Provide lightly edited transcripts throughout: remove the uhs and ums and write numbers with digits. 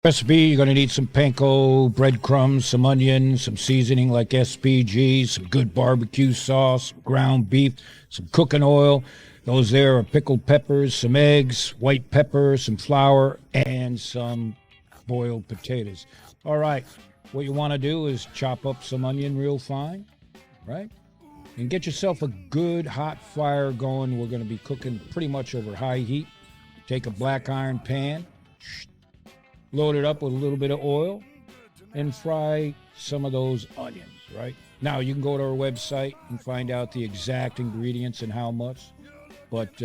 Recipe, you're going to need some panko, breadcrumbs, some onions, some seasoning like SPG, some good barbecue sauce, ground beef, some cooking oil. Those there are pickled peppers, some eggs, white pepper, some flour, and some boiled potatoes. All right, what you want to do is chop up some onion real fine, right? And get yourself a good hot fire going. We're going to be cooking pretty much over high heat. Take a black iron pan, load it up with a little bit of oil, and fry some of those onions, right? Now, you can go to our website and find out the exact ingredients and how much. But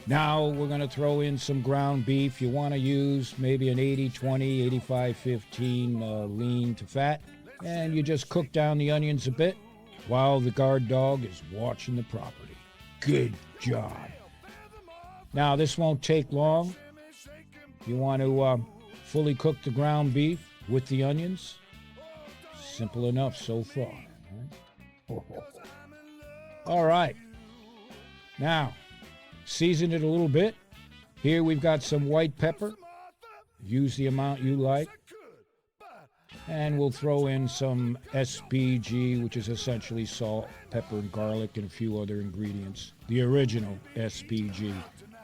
now we're going to throw in some ground beef. You want to use maybe an 80-20, 85-15 lean to fat. And you just cook down the onions a bit while the guard dog is watching the property. Good job. Now, this won't take long. You want to fully cook the ground beef with the onions. Simple enough so far. Right? All right. Now, season it a little bit. Here we've got some white pepper. Use the amount you like. And we'll throw in some SPG, which is essentially salt, pepper, and garlic, and a few other ingredients. The original SPG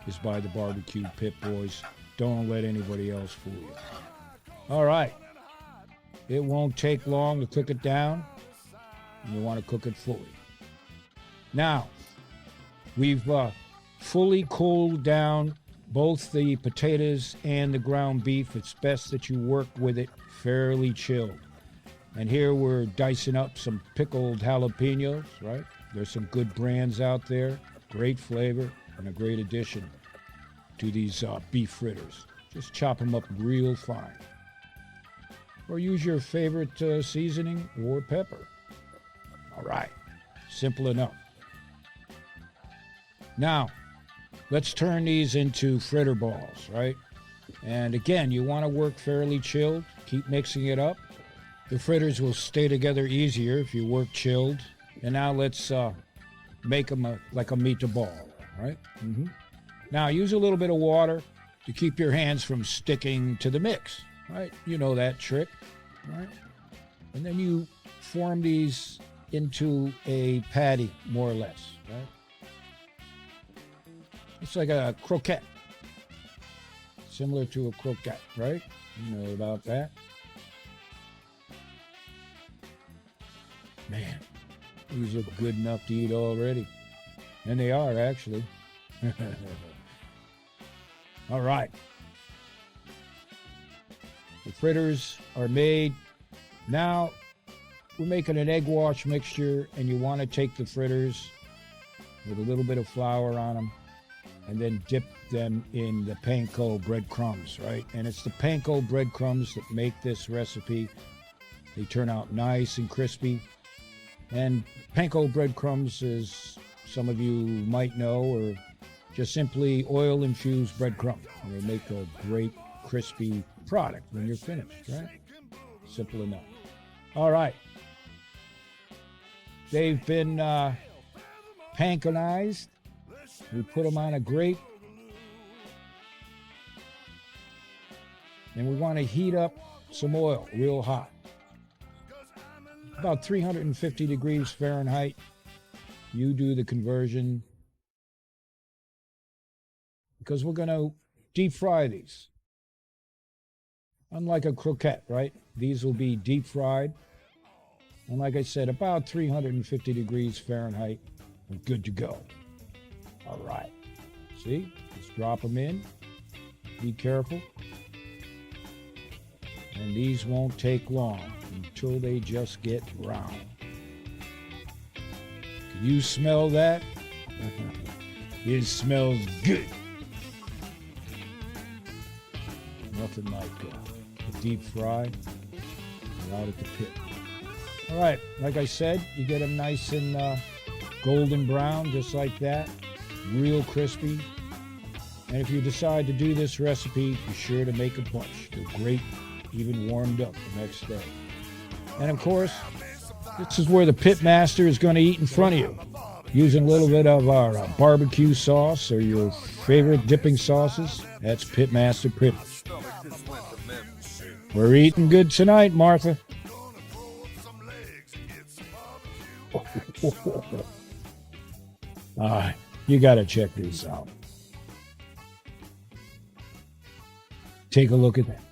is by the BBQ Pit Boys. Don't let anybody else fool you. All right. It won't take long to cook it down. You want to cook it fully. Now, we've fully cooled down both the potatoes and the ground beef. It's best that you work with it fairly chilled. And here we're dicing up some pickled jalapenos, right? There's some good brands out there, great flavor, and a great addition to these beef fritters. Just chop them up real fine. Or use your favorite seasoning or pepper. All right, simple enough. Now, let's turn these into fritter balls, right? And again, you want to work fairly chilled. Keep mixing it up. The fritters will stay together easier if you work chilled. And now let's make them like a meatball, right? Mm-hmm. Now, use a little bit of water to keep your hands from sticking to the mix, right? You know that trick, right? And then you form these into a patty, more or less, right? It's like a croquette, similar to a croquette, right? You know about that. Man, these look good enough to eat already. And they are, actually. All right. The fritters are made. Now, we're making an egg wash mixture, and you want to take the fritters with a little bit of flour on them and then dip them in the panko breadcrumbs, right? And it's the panko breadcrumbs that make this recipe. They turn out nice and crispy. And panko breadcrumbs, as some of you might know, or just simply oil-infused breadcrumbs. And they make a great, crispy product when you're finished, right? Simple enough. All right. They've been pankonized. We put them on a grate. And we want to heat up some oil real hot. About 350 degrees Fahrenheit. You do the conversion, because we're going to deep fry these. Unlike a croquette, right? These will be deep fried. And like I said, about 350 degrees Fahrenheit. We're good to go. All right. See? Just drop them in. Be careful. And these won't take long until they just get brown. Can you smell that? It smells good. Nothing like a deep fry out at the pit. All right, like I said, you get them nice and golden brown, just like that. Real crispy. And if you decide to do this recipe, be sure to make a bunch. They're great, even warmed up the next day. And of course, this is where the pit master is going to eat in front of you, using a little bit of our barbecue sauce or your favorite dipping sauces. That's Pitmaster Fritters. We're eating good tonight, Martha. You got to check these out. Take a look at that.